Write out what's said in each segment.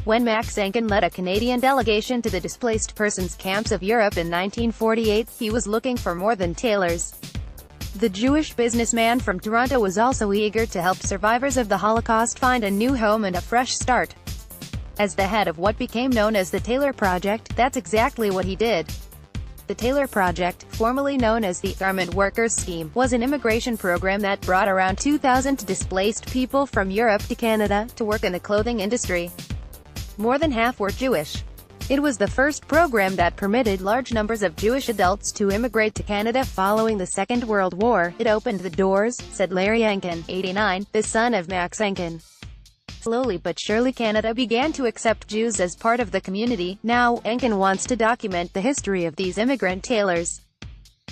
When Max Enkin led a Canadian delegation to the displaced persons camps of Europe in 1948, he was looking for more than tailors. The Jewish businessman from Toronto was also eager to help survivors of the Holocaust find a new home and a fresh start. As the head of what became known as the Tailor Project, that's exactly what he did. The Tailor Project, formerly known as the Garment Workers Scheme, was an immigration program that brought around 2,000 displaced people from Europe to Canada to work in the clothing industry. More than half were Jewish. It was the first program that permitted large numbers of Jewish adults to immigrate to Canada following the Second World War. It opened the doors, said Larry Enkin, 89, the son of Max Enkin. Slowly but surely Canada began to accept Jews as part of the community. Now, Enkin wants to document the history of these immigrant tailors.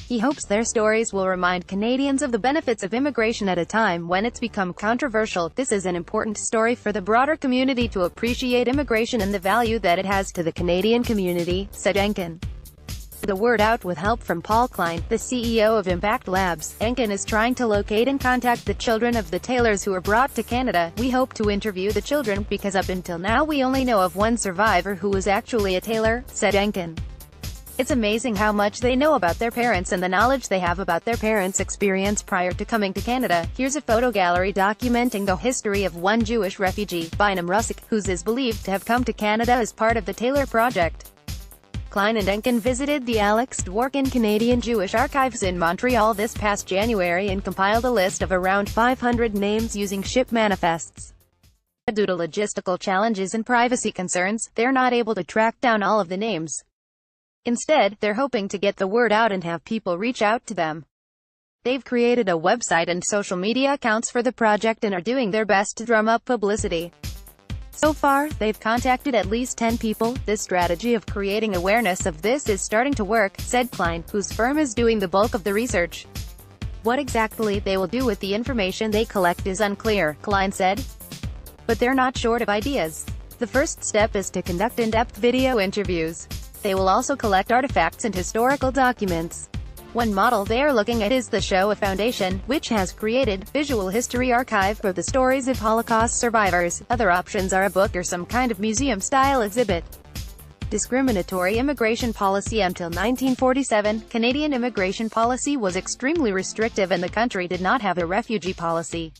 He hopes their stories will remind Canadians of the benefits of immigration at a time when it's become controversial. This is an important story for the broader community to appreciate immigration and the value that it has to the Canadian community, said Enkin. The word out with help from Paul Klein, the CEO of Impact Labs. Enkin is trying to locate and contact the children of the tailors who were brought to Canada. We hope to interview the children, because up until now we only know of one survivor who was actually a tailor, said Enkin. It's amazing how much they know about their parents and the knowledge they have about their parents' experience prior to coming to Canada. Here's a photo gallery documenting the history of one Jewish refugee, Bynum Russick, who is believed to have come to Canada as part of the Tailor Project. Klein and Enkin visited the Alex Dworkin Canadian Jewish Archives in Montreal this past January and compiled a list of around 500 names using ship manifests. Due to logistical challenges and privacy concerns, they're not able to track down all of the names. Instead, they're hoping to get the word out and have people reach out to them. They've created a website and social media accounts for the project and are doing their best to drum up publicity. So far, they've contacted at least 10 people. This strategy of creating awareness of this is starting to work, said Klein, whose firm is doing the bulk of the research. What exactly they will do with the information they collect is unclear, Klein said. But they're not short of ideas. The first step is to conduct in-depth video interviews. They will also collect artifacts and historical documents. One model they are looking at is the Shoah Foundation, which has created visual history archive for the stories of Holocaust survivors. Other options are a book or some kind of museum-style exhibit. Discriminatory immigration policy. Until 1947, Canadian immigration policy was extremely restrictive and the country did not have a refugee policy.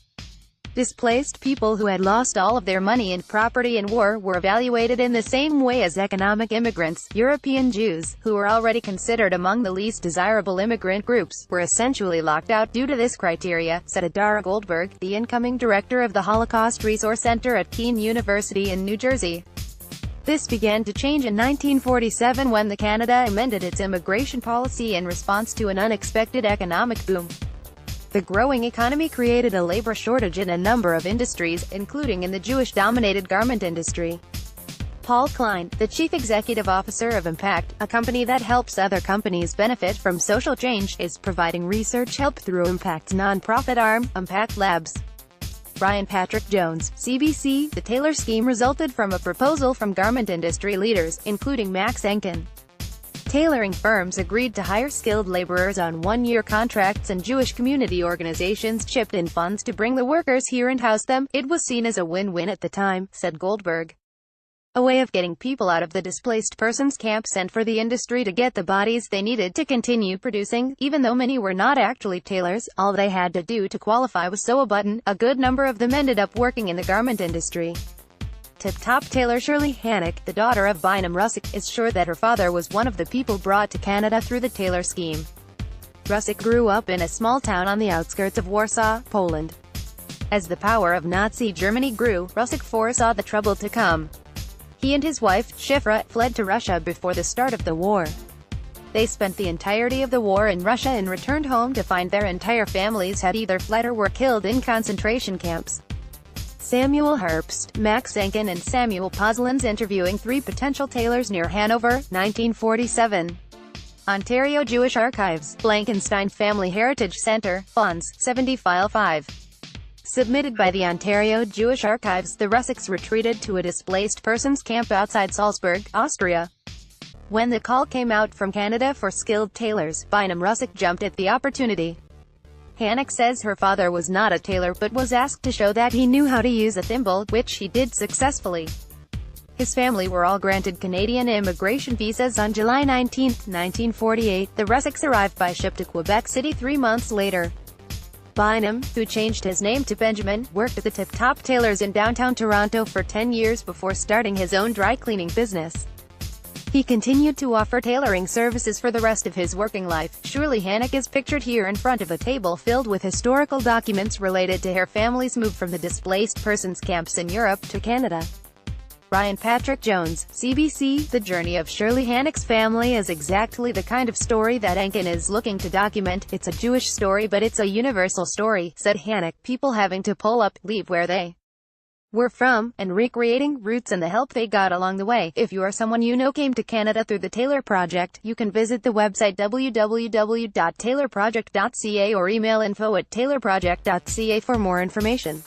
Displaced people who had lost all of their money and property in war were evaluated in the same way as economic immigrants. European Jews, who were already considered among the least desirable immigrant groups, were essentially locked out due to this criteria, said Adara Goldberg, the incoming director of the Holocaust Resource Center at Kean University in New Jersey. This began to change in 1947 when Canada amended its immigration policy in response to an unexpected economic boom. The growing economy created a labor shortage in a number of industries, including in the Jewish-dominated garment industry. Paul Klein, the chief executive officer of Impact, a company that helps other companies benefit from social change, is providing research help through Impact's nonprofit arm, Impact Labs. Brian Patrick Jones, CBC. The Tailor scheme resulted from a proposal from garment industry leaders, including Max Enkin. Tailoring firms agreed to hire skilled laborers on one-year contracts and Jewish community organizations chipped in funds to bring the workers here and house them. It was seen as a win-win at the time, said Goldberg. A way of getting people out of the displaced persons camps and for the industry to get the bodies they needed to continue producing. Even though many were not actually tailors, all they had to do to qualify was sew a button. A good number of them ended up working in the garment industry. Top tailor Shirley Hannock, the daughter of Bynum Russick, is sure that her father was one of the people brought to Canada through the Tailor scheme. Russick grew up in a small town on the outskirts of Warsaw, Poland. As the power of Nazi Germany grew, Russick foresaw the trouble to come. He and his wife, Shifra, fled to Russia before the start of the war. They spent the entirety of the war in Russia and returned home to find their entire families had either fled or were killed in concentration camps. Samuel Herbst, Max Enkin and Samuel Poslins interviewing 3 potential tailors near Hanover, 1947. Ontario Jewish Archives, Blankenstein Family Heritage Centre, Funds, 70 File 5. Submitted by the Ontario Jewish Archives. The Russicks retreated to a displaced persons camp outside Salzburg, Austria. When the call came out from Canada for skilled tailors, Bynum Russick jumped at the opportunity. Hannock says her father was not a tailor but was asked to show that he knew how to use a thimble, which he did successfully. His family were all granted Canadian immigration visas on July 19, 1948. The Russecks arrived by ship to Quebec City 3 months later. Bynum, who changed his name to Benjamin, worked at the Tip Top Tailors in downtown Toronto for 10 years before starting his own dry cleaning business. He continued to offer tailoring services for the rest of his working life. Shirley Hannock is pictured here in front of a table filled with historical documents related to her family's move from the displaced persons camps in Europe to Canada. Ryan Patrick Jones, CBC. The journey of Shirley Hannock's family is exactly the kind of story that Enkin is looking to document. It's a Jewish story, but it's a universal story, said Hannock. People having to pull up, leave where they were from, and recreating roots and the help they got along the way. If you or someone you know came to Canada through the Tailor Project, you can visit the website www.tailorproject.ca or email info@tailorproject.ca for more information.